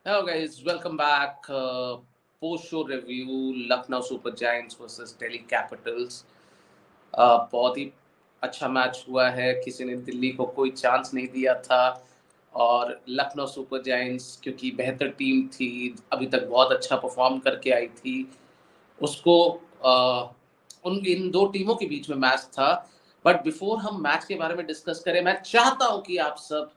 Hello guys, welcome back. Post-show review, Lucknow Super Giants versus Delhi Capitals. बहुत ही अच्छा match हुआ है, किसी ने दिल्ली को कोई चांस नहीं दिया था और लखनऊ सुपर जायंट्स क्योंकि बेहतर टीम थी, अभी तक बहुत अच्छा परफॉर्म करके आई थी, उसको उन इन दो टीमों के बीच में मैच था। बट बिफोर हम मैच के बारे में डिस्कस करें, मैं चाहता हूं कि आप सब,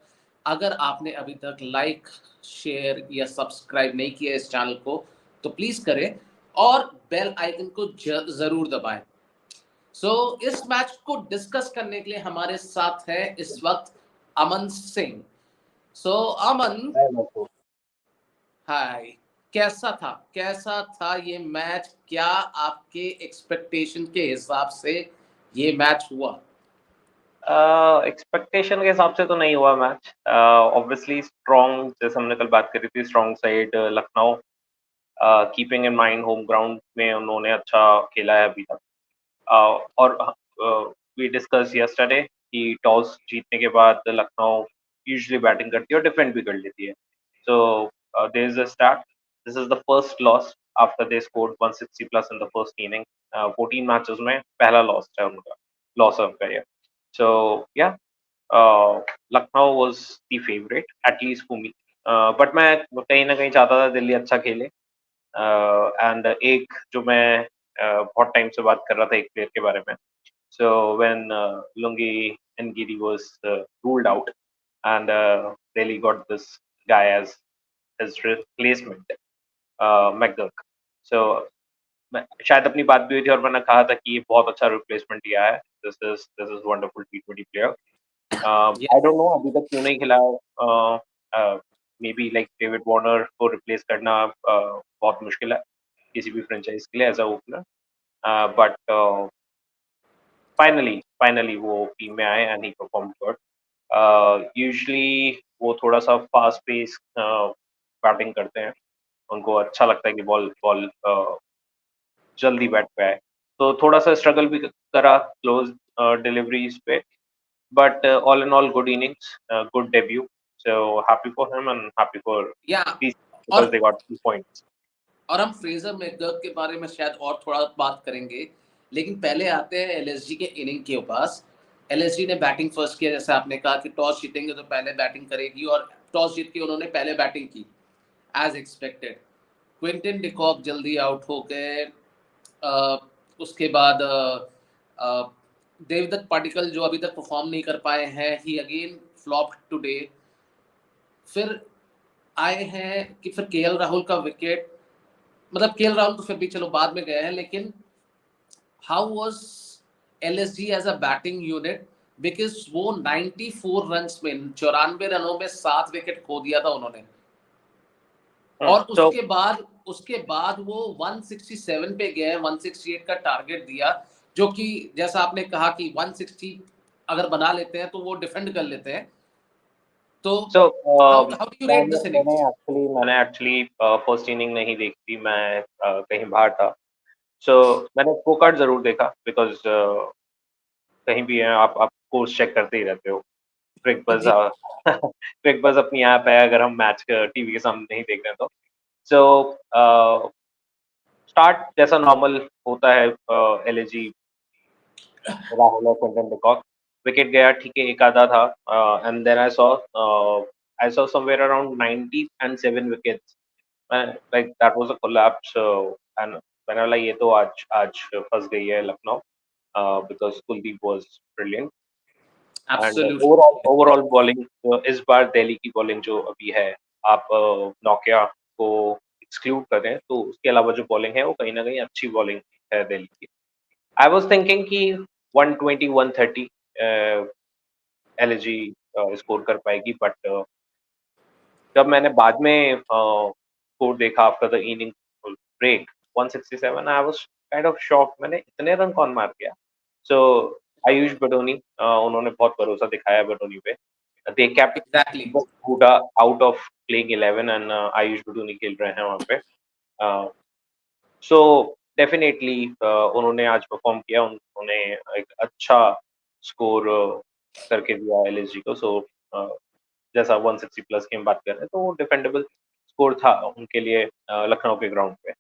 अगर आपने अभी तक लाइक, शेयर या सब्सक्राइब नहीं किया इस चैनल को, तो प्लीज करें और बेल आइकन को जरूर दबाएं। इस मैच को डिस्कस करने के लिए हमारे साथ है इस वक्त अमन सिंह। अमन, है मतलब। हाय। कैसा था ये मैच? क्या आपके एक्सपेक्टेशन के हिसाब से ये मैच हुआ? एक्सपेक्टेशन के हिसाब से तो नहीं हुआ मैच। ऑब्वियसली स्ट्रॉन्ग, जैसे हमने कल बात करी थी, strong side Lucknow, keeping in mind home ground में उन्होंने अच्छा खेला है अभी तक। और वी डिस्कस यस्टरडे कि टॉस जीतने के बाद लखनऊ यूजुअली बैटिंग करती है और डिफेंड भी कर लेती है। So there is a start, this is the first loss after they scored 160 plus in the first inning. 14 matches में पहला लॉस है उनका, लॉस है उनका ये। सो या, Lucknow was the favourite at least for me, but मैं कहीं ना कहीं चाहता था दिल्ली अच्छा खेले। एंड एक जो मैं बहुत टाइम से बात कर रहा था एक प्लेयर के बारे में। So when Lungi Ngidi was ruled out, and Delhi got this guy as his replacement, McGurk. So शायद अपनी बात भी हुई थी और मैंने कहा था कि ये बहुत अच्छा रिप्लेसमेंट दिया है। This is wonderful T20 player. I yes. Don't know अभी तक क्यों नहीं खिला। May be like David Warner को रिप्लेस करना बहुत मुश्किल है किसी भी फ्रेंचाइज के लिए as a opener. But finally वो टीम में आए and he perform good. Usually वो थोड़ा सा फास्ट पेस बैटिंग करते हैं, उनको अच्छा लगता है कि बॉल बॉल जल्दी बैट पे आए, तो थोड़ा सा स्ट्रगल भी करा क्लोज डिलीवरीज पे। But all in all good innings, good debut. So happy for him and happy for या दीज बिकॉज और दे गॉट 2 पॉइंट्स। और हम फ्रेजर मैकगर्क के बारे में शायद और थोड़ा बात करेंगे, लेकिन पहले आते हैं एलएसजी के इनिंग के पास। एलएसजी ने बैटिंग फर्स्ट किया, जैसे आपने कहा कि टॉस जीतेंगे तो पहले बैटिंग करेगी, और टॉस जीत के उन्होंने पहले बैटिंग की एज एक्सपेक्टेड। क्विंटन डिकॉक जल्दी आउट हो गए। उसके बाद देवदत्त पाटिकल जो अभी तक परफॉर्म नहीं कर पाए हैं, ही अगेन फ्लॉप टुडे। फिर आए हैं कि फिर केएल राहुल का विकेट, मतलब केएल राहुल तो फिर भी चलो बाद में गए हैं, लेकिन how was LSG as a batting unit? Because वो 94 रन्स में, 94 रनों में 7 विकेट खो दिया था उन्होंने, और सो उसके बाद वो 167 पे गए, 168 का टारगेट दिया, जो कि जैसा आपने कहा कि 160 अगर बना लेते हैं तो वो डिफेंड कर लेते हैं। तो so how how do you rate मैंने दिस मैंने इनिंग्स? एक्चुअली फर्स्ट इनिंग नहीं देखी, मैं कहीं बाहर था। सो मैंने स्कोर कार्ड ज़रूर देखा बिकॉज़ कहीं भी हैं आप कोर्स चेक करते ही रहते हो। क्रिक बज़ जी। क्रिक बज़ अपनी ऐप है अगर हम मैच टीवी के सामने नहीं देख रहे हैं तो। सो स्टार्ट जैसा नॉर्मल होता है, एलएसजी राहुल और क्विंटन डी कॉक, विकेट गया ठीक है, एक आधा था। And then I saw somewhere around 90 and 7 wickets. Like that was a collapse. And मैंने बोला ये तो आज आज फँस गई है Lucknow, because Kuldeep was brilliant. And overall absolutely. Overall bowling, इस बार दिल्ली की बॉलिंग जो अभी है, आप नोकिया को एक्सक्लूड करें तो उसके अलावा जो बॉलिंग है वो कहीं ना कहीं अच्छी बॉलिंग है दिल्ली की। आई वाज थिंकिंग कि 120 130 एलजी स्कोर कर पाएगी, बट जब मैंने बाद में स्कोर देखा after the inning break 167, I was kind of shocked, मैंने इतने रन कौन मार गया। सो आयुष बडोनी, उन्होंने बहुत भरोसा दिखाया बडोनी पे। They kept exactly. Deepak Hooda out of playing 11 and Ayush Badoni खेल रहे हैं वहाँ पे। सो डेफिनेटली उन्होंने आज परफॉर्म किया, उन्होंने एक अच्छा स्कोर करके दिया एलएसजी को। सो जैसा 160 प्लस की हम बात कर रहे हैं तो वो डिफेंडेबल स्कोर था उनके लिए लखनऊ के ग्राउंड पे।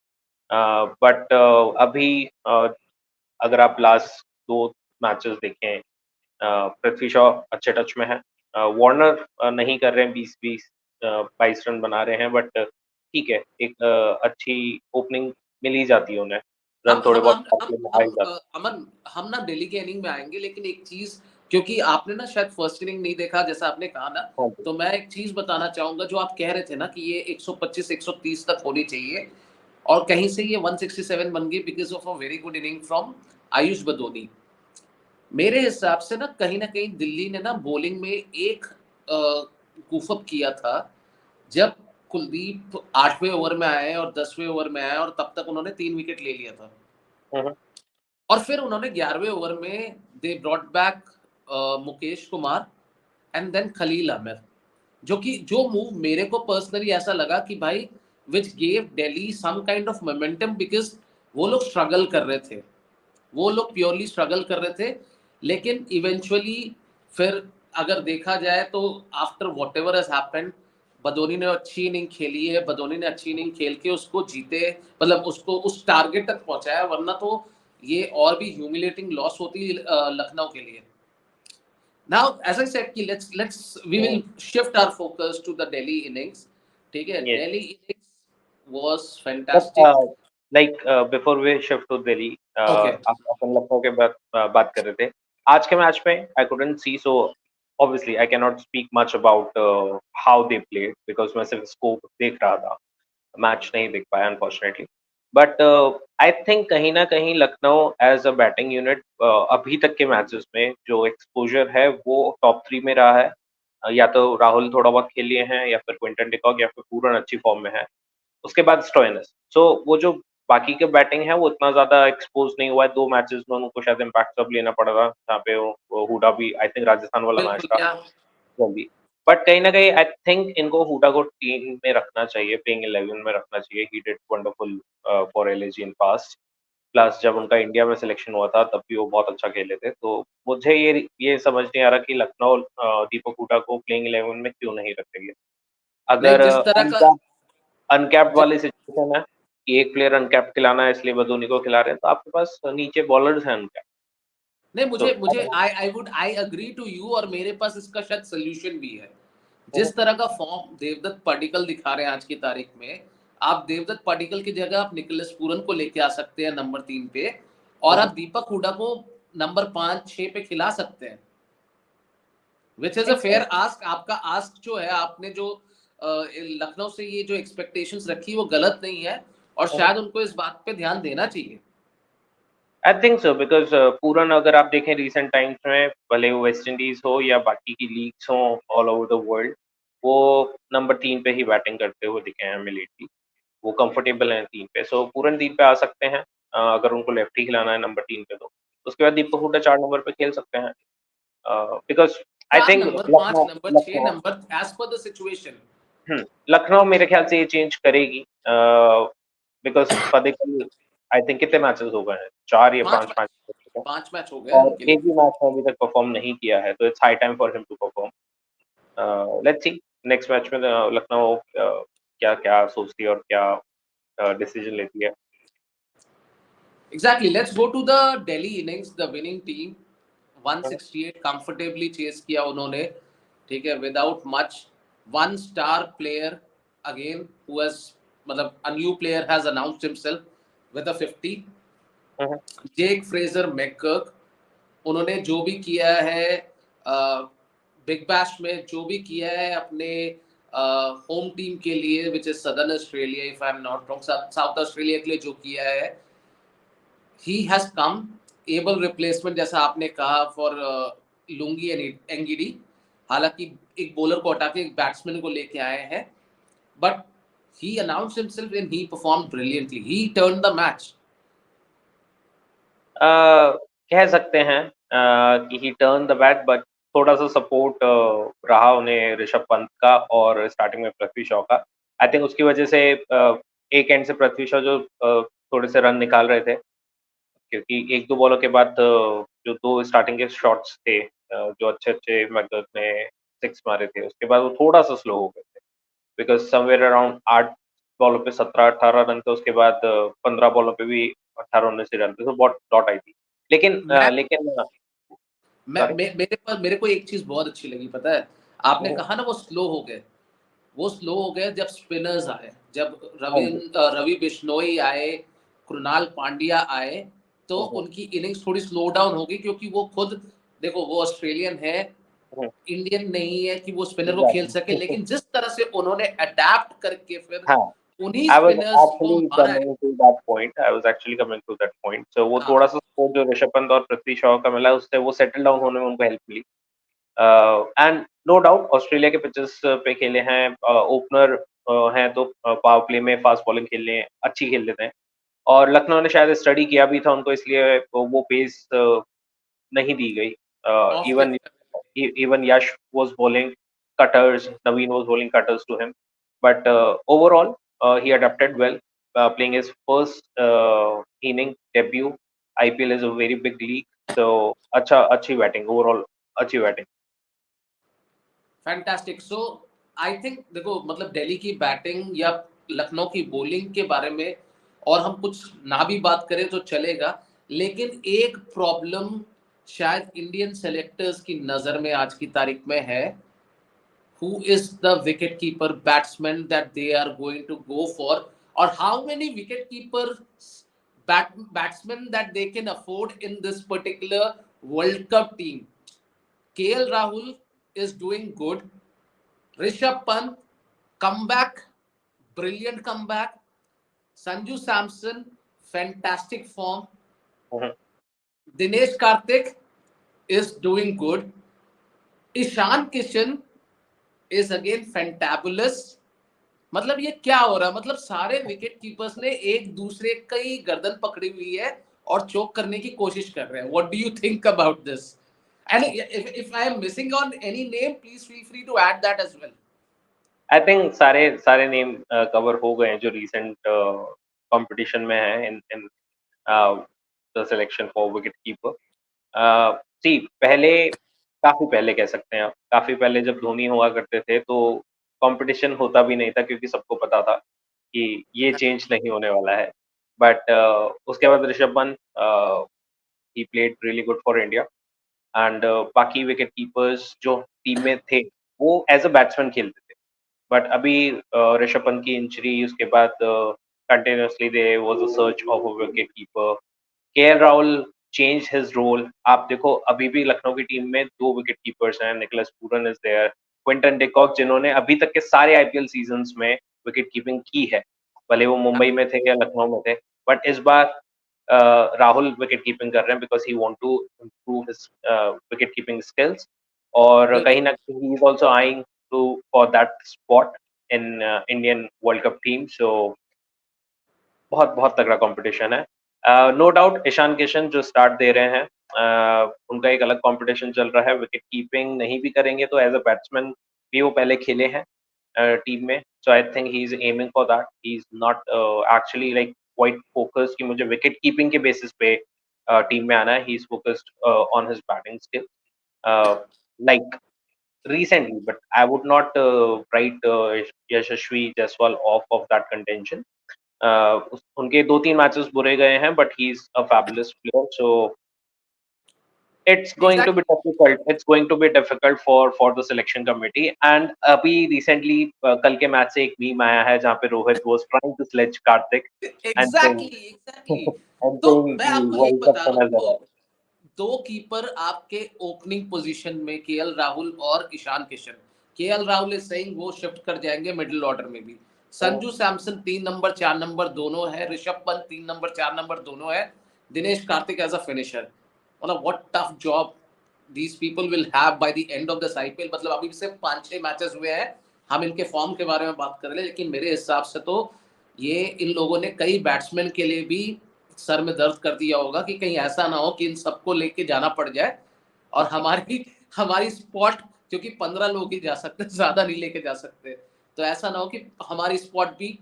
बट अभी अगर आप लास्ट 2 मैचेस देखें, पृथ्वी शॉ अच्छे टच में है। वार्नर नहीं कर रहे हैं 20-20 22 रन बना रहे हैं, बट ठीक है, एक अच्छी ओपनिंग मिल ही जाती है उन्हें। रन हम थोड़े हम बहुत हम पावर हम प्ले में आ ही हम जाते अमन, हम ना दिल्ली के इनिंग में आएँगे, लेकिन एक चीज़, क्योंकि आपने ना शायद फर्स्ट इनिंग नहीं देखा जैसा आपने कहा ना, हैं। हाँ जी। तो मैं एक चीज़ बताना चाहूँगा। जो आप कह रहे थे ना कि ये 125-130 तक होनी चाहिए, और कहीं से ये 167 बन गई because of a very good inning from Ayush Badoni. मेरे हिसाब से ना कहीं दिल्ली ने ना बॉलिंग में एक गूफ अप किया था, जब कुलदीप 8वें ओवर में आए और 10वें ओवर में आए, और तब तक उन्होंने 3 विकेट ले लिया था। हुँ, हुँ। और फिर उन्होंने 11वें ओवर में they brought back Mukesh Kumar and then Khalil Ahmed, जो मूव मेरे को पर्सनली ऐसा लगा कि भाई which gave Delhi some kind of momentum, because वो लोग स्ट्रगल कर रहे थे। वो लोग प्योरली स्ट्रगल कर रहे थे, लेकिन इवेंचुअली फिर अगर देखा जाए तो after whatever has happened, Badoni ने अच्छी इनिंग खेली है, बदोनी ने अच्छी इनिंग खेल के उसको जीते, मतलब उसको उस टारगेट तक पहुंचाया, वरना तो ये और भी ह्यूमिलेटिंग लॉस होती लखनऊ के लिए। नाउ एज आई सेड कि let's we hmm, will shift our focus to the Delhi innings. ठीक है, yes. Delhi innings was but fantastic. Like before we shift to Delhi, okay, आप अपन लखनऊ के बात कर रहे थे। आज के मैच में I couldn't see, so obviously I can not speak much about how they played because मैं सिर्फ स्कोर देख रहा था। मैच नहीं देख पाया अनफॉर्चुनेटली। बट आई थिंक कहीं न कहीं Lucknow as a batting unit अभी तक के मैचेस में जो एक्सपोज़र है वो टॉप 3 में रहा है। या तो राहुल थोड़ा बहुत खेल लिए हैं, या फिर क्विंटन डिकॉक, या फिर पूरन अच्छी फॉर्म में है। उसके बाद स्टोइनिस। सो वो जो बाकी के बैटिंग है वो इतना ज़्यादा एक्सपोज़ नहीं हुआ है। 2 मैचेस में उनको शायद इम्पैक्ट सब लेना पड़ा था, जहाँ पे वो हुडा भी आई थिंक राजस्थान वाला मैच बिल्कुल था, या जल्दी। बट कहीं न कहीं आई थिंक इनको हुडा को टीम में रखना चाहिए, प्लेइंग 11 में रखना चाहिए। He did wonderful for LSG in past. Plus जब उनका इंडिया में सिलेक्शन हुआ था तब भी वो बहुत अच्छा खेले थे। तो मुझे ये समझ नहीं आ रहा कि लखनऊ दीपक हुडा को प्लेइंग 11 में क्यों नहीं रखेगी? नहीं, अगर जिस तरह का अनकैप्ड जि, वाली सिचुएशन है कि एक प्लेयर अनकैप्ड खिलाना है इसलिए वो धोनी को खिला रहे हैं, तो आपके पास नीचे बॉलर्स हैं अनकैप्ड। नहीं, तो मुझे मुझे आई अग्री टू यू, और मेरे पास इसका शायद सोल्यूशन भी है। हुँ, जिस तरह का फॉर्म देवदत्त पडिक्कल दिखा रहे हैं आज की तारीख में, आप देवदत्त पडिक्कल की जगह आप निकोलस पूरन को लेके आ सकते हैं नंबर 3 पे, और हुँ, आप दीपक हुडा को नंबर 5-6 पे खिला सकते हैं, which is a hmm. Fair ask. आपका आस्क जो है, आपने जो लखनऊ से ये जो एक्सपेक्टेशंस रखी वो गलत नहीं है, और शायद उनको इस बात पे ध्यान देना चाहिए। आई थिंक सो बिकॉज़ पूरन अगर आप देखें रिसेंट टाइम्स में, भले वो वेस्ट इंडीज़ हो या बाकी की लीग्स हों ऑल ओवर द वर्ल्ड, वो नंबर 3 पे ही बैटिंग करते हुए दिखे हैं हमें लेटली। वो कंफर्टेबल हैं 3 पे, सो पूरन 3 पे आ सकते हैं। अगर उनको लेफ्टी खिलाना है नंबर 3 पे तो। उसके बाद दीपक हुडा 4 नंबर पे खेल सकते हैं। Because I 4 think number, 5 Lucknow number, 6 Lucknow number, as per the situation. हुँ, लखनऊ मेरे ख्याल से ये चेंज करेगी, बिकॉज़ पडिक्कल आई थिंक कितने मैचेस हो गए हैं? 4 या 5 5 मैच हो चुके हैं। 5 मैच हो गए और उनके लिए। एक भी मैच में अभी तक परफॉर्म नहीं किया है, तो it's high time for him to perform. Let's see next match में लखनऊ क्या-क्या सोचती है और क्या डिसीजन लेती है। Exactly. Let's go to the Delhi innings, the winning team. Hmm, 168 comfortably chase किया उन्होंने, ठीक है, without much. One star player again who has, मतलब a new player has announced himself with a 50. हुँ, हुँ, जेक फ्रेजर मैककर्क, उन्होंने जो भी किया है बिग बैश में, जो भी किया है अपने होम टीम के लिए, which is southern Australia, if I am not wrong, south Australia के लिए जो किया है, he has come able replacement, जैसा आपने कहा, फॉर लुंगी एंगिडी। हालांकि एक बॉलर को हटा के एक बैट्समैन को लेके आए हैं, but he announced himself and he perform brilliantly, he turn the match. Uh, कह सकते हैं कि he turn the bat, but थोड़ा-सा सपोर्ट रहा उन्हें ऋषभ पंत का और स्टार्टिंग में पृथ्वी शॉ का। आई थिंक उसकी वजह से एक एंड से पृथ्वी शॉ जो थोड़े से रन निकाल रहे थे, क्योंकि 1-2 बॉलों के बाद जो 2 स्टार्टिंग के शॉट्स थे, जो अच्छे-अच्छे मैकगर्थ ने 6 मारे थे, उसके बाद वो थोड़ा-सा स्लो हो गए थे। बिकॉज समवेयर अराउंड 8 बॉलों पे 17-18 रन थे, उसके बाद 15 बॉलों पे भी 18-19 ही रन थे, तो बहुत डॉट आई थी। लेकिन मैं सॉरी। मेरे को एक चीज बहुत अच्छी लगी, पता है? आपने कहा ना वो स्लो हो गए, वो स्लो हो गए जब स्पिनर्स आए, जब हाँ जी। रवि बिश्नोई आए, कृणाल पांड्या आए, तो हम्म, उनकी इनिंग्स थोड़ी स्लो डाउन होगी, क्योंकि वो खुद, देखो वो ऑस्ट्रेलियन है, हम्म, इंडियन नहीं है कि वो स्पिनर को खेल सके, एग्जैक्टली। लेकिन जिस तरह से उन्होंने अडेप्ट करके फिर हाँ, उन्हीं आई वाज स्पिनर्स को एक्चुअली मारा है। Coming to that point, I was actually coming to that point. So वो हाँ, थोड़ा-सा स्कोर जो ऋषभ पंत और पृथ्वी शॉ का मिला, उससे वो सेटल डाउन होने में उनको हेल्प मिली। एंड नो डाउट ऑस्ट्रेलिया के पिचेस पे खेले हैं, ओपनर हैं, तो पावर प्ले में फास्ट बॉलिंग खेलने अच्छी खेल लेते हैं। और लखनऊ ने शायद स्टडी किया भी था उनको, इसलिए वो पेस नहीं दी गई। Of even the even Yash was bowling cutters, Naveen was bowling cutters to him, but overall he adapted well, playing his first inning debut. IPL is a very big league, so अच्छी batting overall, अच्छी batting. Fantastic. So I think, देखो मतलब दिल्ली की batting या लखनऊ की bowling के बारे में और हम कुछ ना भी बात करें तो चलेगा, लेकिन एक प्रॉब्लम शायद इंडियन सेलेक्टर्स की नजर में आज की तारीख में है, who is the wicket keeper batsman that they are going to go for, or how many wicket keeper batsmen that they can afford in this particular World Cup team. KL Rahul is doing good. Rishabh Pant, comeback, brilliant comeback. Sanju Samson, fantastic form. Dinesh Karthik is doing good. Ishan Kishan is again fantabulous. मतलब ये क्या हो रहा है? मतलब सारे wicket keepers ने एक दूसरे की गर्दन पकड़ी हुई है और चोक करने की कोशिश कर रहे हैं। What do you think about this? And if I am missing on any name, please feel free to add that as well. I think सारे सारे नेम कवर हो गए हैं जो रिसेंट कंपटीशन में है in in the selection for wicket keeper. जी, पहले, काफ़ी पहले कह सकते हैं आप, काफ़ी पहले जब धोनी हुआ करते थे, तो कॉम्पिटिशन होता भी नहीं था, क्योंकि सबको पता था कि ये चेंज नहीं होने वाला है। बट उसके बाद Rishabh Pant, he played really good for India, and बाकी विकेट कीपर्स जो टीम में थे, वो एज़ अ बैट्समैन खेलते थे। बट अभी ऋषभ पंत की इंजरी, उसके बाद continuously there was a search of a wicket keeper. KL Rahul change his role. आप देखो, अभी भी लखनऊ की टीम में 2 विकेट कीपर्स हैं, Nicholas Pooran is there, Quinton de Kock, जिन्होंने अभी तक के सारे आईपीएल सीजन्स में विकेट कीपिंग की है, भले वो मुंबई में थे या लखनऊ में थे। बट इस बार राहुल विकेट कीपिंग कर रहे हैं, because he want to improve his wicket keeping skills, और बिल्कुल। कहीं ना कहीं he is also eyeing to for that spot in Indian world cup team. So बहुत बहुत तगड़ा कंपटीशन है। नो डाउट ईशान किशन जो स्टार्ट दे रहे हैं, उनका एक अलग कंपटीशन चल रहा है। विकेट कीपिंग नहीं भी करेंगे तो एज अ बैट्समैन भी वो पहले खेले हैं टीम में, so I think he is aiming for that. He is not actually like quite focused कि मुझे विकेट कीपिंग के बेसिस पे टीम में आना है। He is focused on his batting skill, like recently, but I would not write Yashasvi Jaiswal off of that contention. उनके 2-3 matches बुरे गए हैं, but he is a fabulous player, so it's going to be exactly, difficult, it's going to be difficult for the selection committee. And अभी recently कल के match से एक meme आया है जहाँ पे Rohit was trying to sledge Karthik and exactly, exactly. And तो सेइंग मैं कि आपको यही वही बता कैप्टन रहा है हूँ, जरा। तो दो कीपर आपके ओपनिंग पोजीशन में केएल राहुल और Ishan Kishan. KL Rahul is saying वो शिफ्ट कर जाएंगे मिडिल ऑर्डर में भी। संजू सैमसन 3 नंबर 4 नंबर दोनों है, ऋषभ पंत 3 नंबर 4 नंबर दोनों है, Dinesh Karthik as a finisher. मतलब what tough job these people will have by the end of this IPL. मतलब अभी सिर्फ 5-6 मैचेस हुए हैं, हम इनके फॉर्म के बारे में बात कर रहे हैं, लेकिन मेरे हिसाब से तो ये इन लोगों ने कई बैट्समैन के लिए भी सर में दर्द कर दिया होगा कि कहीं ऐसा ना हो कि इन सबको लेके जाना पड़ जाए और हमारी हमारी स्पॉट, क्योंकि 15 लोग ही जा सकते, ज्यादा नहीं लेके जा सकते, तो ऐसा ना हो कि हमारी स्पॉट भी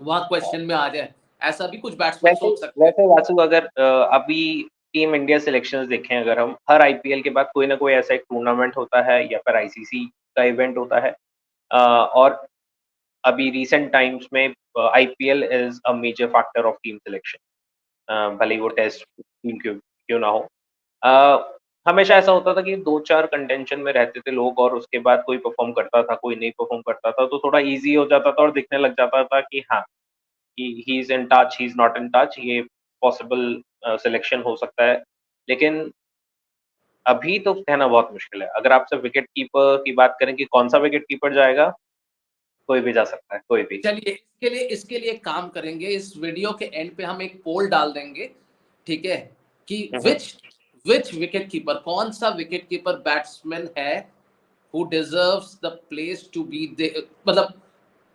वहां क्वेश्चन में आ जाए। ऐसा भी कुछ बैट्समैन वैसे सोच सकते हैं। वैसे वासु, अगर अभी टीम इंडिया सिलेक्शंस देखें, अगर हम हर आईपीएल के बाद कोई ना कोई ऐसा एक टूर्नामेंट होता है या फिर आईसीसी का इवेंट होता है, और अभी रिसेंट टाइम्स में IPL is a major factor of team selection, भले ही वो टेस्ट टीम क्यों क्यों ना हो। हमेशा ऐसा होता था कि 2-4 कंटेंशन में रहते थे लोग और उसके बाद कोई परफॉर्म करता था, कोई नहीं परफॉर्म करता था, तो थोड़ा ईज़ी हो जाता था और दिखने लग जाता था कि हाँ, कि he is in touch, he is not in touch, ये पॉसिबल सिलेक्शन हो सकता है। लेकिन अभी तो कहना बहुत मुश्किल है। अगर आपसे विकेट कीपर की बात करें कि कौन-सा विकेट कीपर जाएगा, कोई भी जा सकता है, कोई भी। चलिए इसके लिए एक काम करेंगे, इस वीडियो के एंड पे हम एक पोल डाल देंगे, ठीक है, कि हुँ, हुँ। विच विकेट कीपर, कौन सा विकेट कीपर बैट्समैन है who deserves the place to be मतलब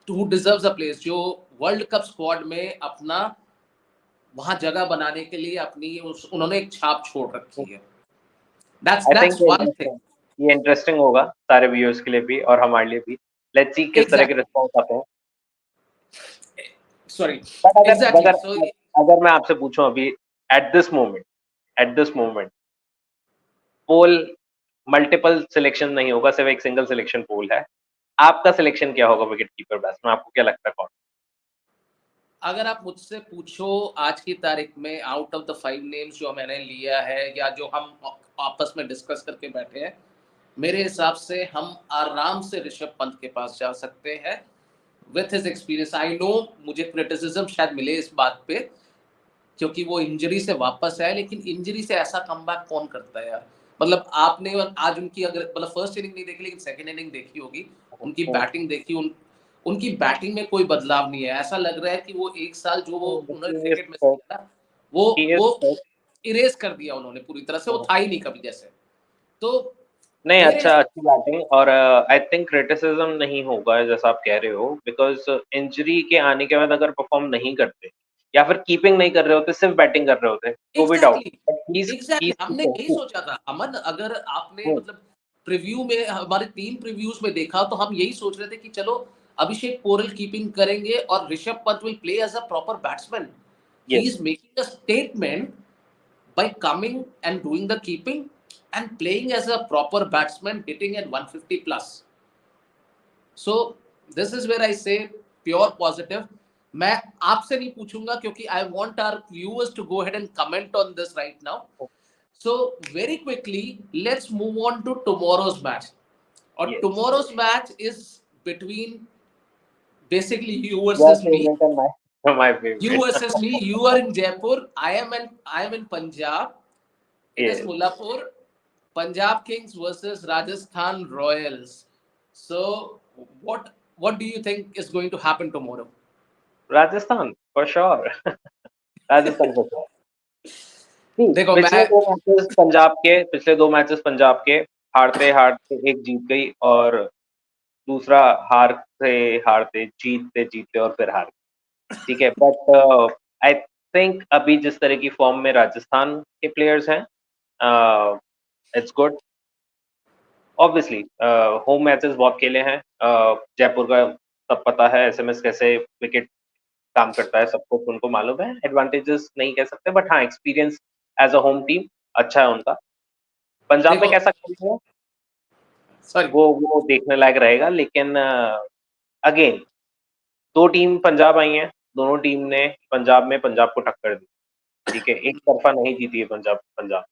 हु डिजर्व्स द प्लेस, जो वर्ल्ड कप स्क्वाड में अपना वहां जगह बनाने के लिए अपनी उन्होंने एक छाप छोड़ रखी है। I think that's one thing. ये इंटरेस्टिंग होगा सारे व्यूअर्स के लिए भी और हमारे लिए भी। लेट्स सी किस तरह के एग्जैक्टली, रिस्पॉन्स आते हैं। सॉरी, बट अगर एग्जैक्टली, अगर सो अगर मैं आपसे पूछूं अभी at this moment poll multiple selection नहीं होगा, सिर्फ एक सिंगल सिलेक्शन पोल है। आपका सिलेक्शन क्या होगा विकेट कीपर बैट्समैन, आपको क्या लगता है कौन? अगर आप मुझसे पूछो आज की तारीख में आउट ऑफ द 5 नेम्स जो मैंने लिया है या जो हम आपस में डिस्कस करके बैठे हैं, मेरे हिसाब से हम आराम से ऋषभ पंत के पास जा सकते हैं with his experience. I know मुझे क्रिटिसिज्म शायद मिले इस बात पे, क्योंकि वो इंजरी से वापस आए, लेकिन इंजरी से ऐसा कमबैक कौन करता है यार। मतलब आपने आज उनकी अगर मतलब फर्स्ट इनिंग नहीं देखी लेकिन सेकंड इनिंग देखी होगी, उनकी बैटिंग देखी, उनकी बैटिंग में कोई बदलाव नहीं है। ऐसा लग रहा है कि वो एक साल जो वो उन्होंने क्रिकेट में सीखा था वो इरेज कर दिया उन्होंने पूरी तरह से, वो था ही नहीं कभी जैसे। तो नहीं, मेरे अच्छा हिसाब अच्छी बैटिंग और आई थिंक क्रिटिसिज्म नहीं होगा जैसा आप कह रहे हो, बिकॉज़ इंजरी के आने के बाद अगर परफॉर्म नहीं करते या फिर कीपिंग नहीं कर रहे होते, सिर्फ बैटिंग कर रहे होते, तो भी doubt. Exactly, but he is हमने यही सोचा था अमन। अगर आपने हुँ, मतलब प्रीव्यू में हमारे 3 प्रीव्यूज में देखा तो हम यही सोच रहे थे कि चलो अभिषेक पोरल कीपिंग करेंगे और Rishabh Pant will play as a proper batsman. He yes. Is making a statement by coming and doing the keeping and playing as a proper batsman hitting at 150 plus. So this is where I say pure positive. मैं आपसे नहीं पूछूंगा क्योंकि I want our viewers to go ahead and comment on this right now. So very quickly let's move on to tomorrow's match. Or yes. tomorrow's match is between basically you your versus me. Favourite and my You favourite. versus me. You are in Jaipur. I am in Punjab. It is yes. Mullapur. Punjab Kings versus Rajasthan Royals. So, what do you think is going to happen tomorrow? Rajasthan for sure. Rajasthan for sure. जी, देखो मैं पिछले 2 matches Punjab के हारते-हारते एक जीत गई और दूसरा हारते-हारते, जीतते-जीतते और फिर हार गई, ठीक है? बट आई थिंक अभी जिस तरह की फॉर्म में राजस्थान के प्लेयर्स हैं, it's good. Obviously home matches बहुत खेले हैं। जयपुर का सब पता है, एसएमएस कैसे विकेट काम करता है, सब कुछ उनको मालूम है। एडवांटेजेस नहीं कह सकते बट हाँ, experience as a home team अच्छा है उनका। पंजाब में देखो, कैसा खेल रहे हैं, सॉरी, वो देखने लायक रहेगा, लेकिन अगेन 2 टीम पंजाब आई हैं, दोनों टीम ने पंजाब में पंजाब को टक्कर दी, ठीक है? एक तरफ़ा नहीं जीती है पंजाब पंजाब।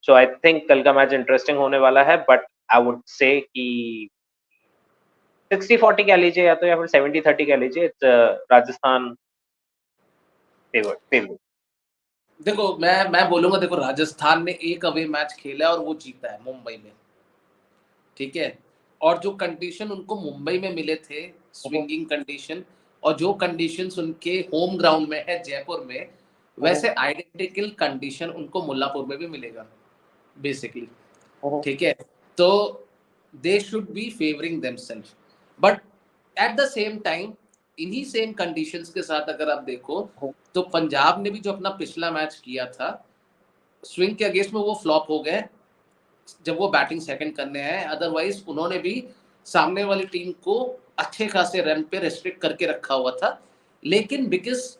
सो आई थिंक कल का मैच इंटरेस्टिंग होने वाला है, बट आई वुड से कि 60-40 कह लीजिए या तो या फिर 70-30 कह लीजिए, इट्स राजस्थान फेवरेट। देखो मैं बोलूंगा, देखो राजस्थान ने एक अवे मैच खेला है और वो जीता है मुंबई में, ठीक है। और जो कंडीशन उनको मुंबई में मिले थे, हुँ, हुँ, स्विंगिंग कंडीशन, और जो कंडीशंस उनके होम ग्राउंड में है जयपुर में, हुँ, हुँ, वैसे आइडेंटिकल कंडीशन उनको मुल्लापुर में भी मिलेगा बेसिकली, हुँ, हुँ, ठीक है। तो they should be favouring themselves, but at the same time इन्हीं सेम कंडीशंस के साथ अगर आप देखो हुँ, तो पंजाब ने भी जो अपना पिछला मैच किया था स्विंग के अगेंस्ट में, वो फ्लॉप हो गए जब वो बैटिंग सेकंड करने आए। अदरवाइज उन्होंने भी सामने वाली टीम को अच्छे खासे रन पे रेस्ट्रिक्ट करके रखा हुआ था। लेकिन बिकॉज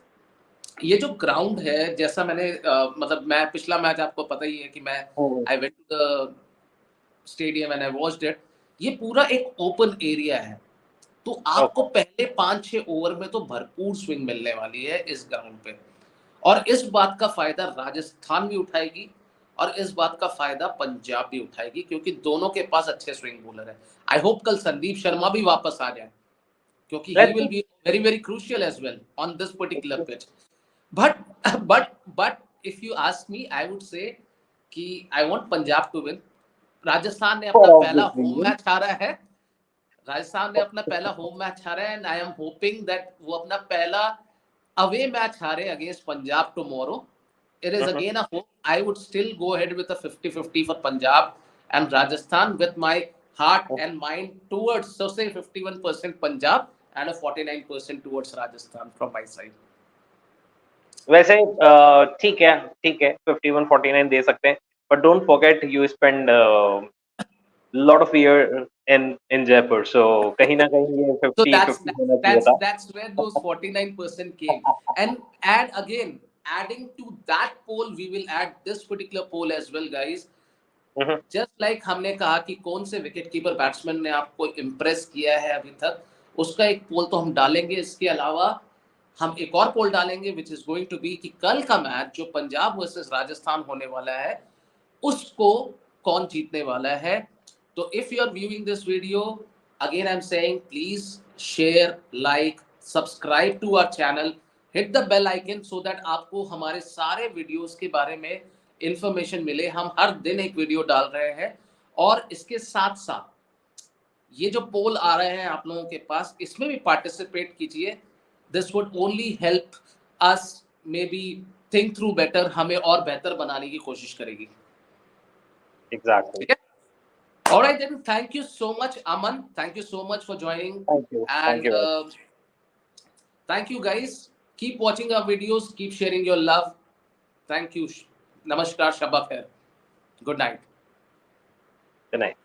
ये जो ग्राउंड है, जैसा मैंने मतलब मैं पिछला मैच आपको पता ही है कि मैं हुँ, I went to the stadium and I watched it. ये पूरा एक ओपन एरिया है, तो आपको पहले 5-6 ओवर में तो भरपूर स्विंग मिलने वाली है इस ग्राउंड पे, और इस बात का फायदा राजस्थान भी उठाएगी और इस बात का फायदा पंजाब भी उठाएगी, क्योंकि दोनों के पास अच्छे स्विंग बॉलर है। आई होप कल संदीप शर्मा भी वापस आ जाए, क्योंकि he will be very very crucial as well on this particular pitch. But if you ask me, I would say कि I want Punjab to win. Rajasthan ने अपना पहला होम मैच हारा है, राजस्थान ने अपना पहला होम मैच हारा है, and I am hoping that वो अपना पहला अवे मैच हारे against Punjab tomorrow. It is again a hope. I would still go ahead with a 50-50 for Punjab and Rajasthan, with my heart and mind towards, so say 51% Punjab and a 49% towards Rajasthan from my side. वैसे ठीक है 51-49 दे सकते हैं, but don't forget you spend lot of year in Jaipur, so कहीं ना कहीं ये So 50-50 होना चाहिए था। that's where those 49% came. And add again, adding to that poll, we will add this particular poll as well, guys. Just like हमने कहा कि कौन से विकेट कीपर बैट्समैन ने आपको इम्प्रेस किया है अभी तक, उसका एक पोल तो हम डालेंगे। इसके अलावा हम एक और पोल डालेंगे which is going to be कि कल का मैच जो पंजाब वर्सेस राजस्थान होने वाला है उसको कौन जीतने वाला है। तो if you are viewing this video, again I am saying please share, like, subscribe to our channel, hit the bell icon so that आपको हमारे सारे वीडियोस के बारे में इंफॉर्मेशन मिले। हम हर दिन एक वीडियो डाल रहे हैं, और इसके साथ साथ ये जो पोल आ रहे हैं आप लोगों के पास, इसमें भी पार्टिसिपेट कीजिए। This would only help us may be think through better, हमें और बेहतर बनाने की कोशिश करेगी। एग्जैक्टली। ठीक है, alright then, thank you so much Aman, thank you so much for joining, and thank you guys, keep watching our videos, keep sharing your love. Thank you, namaskar, shabba khair, good night. Good night.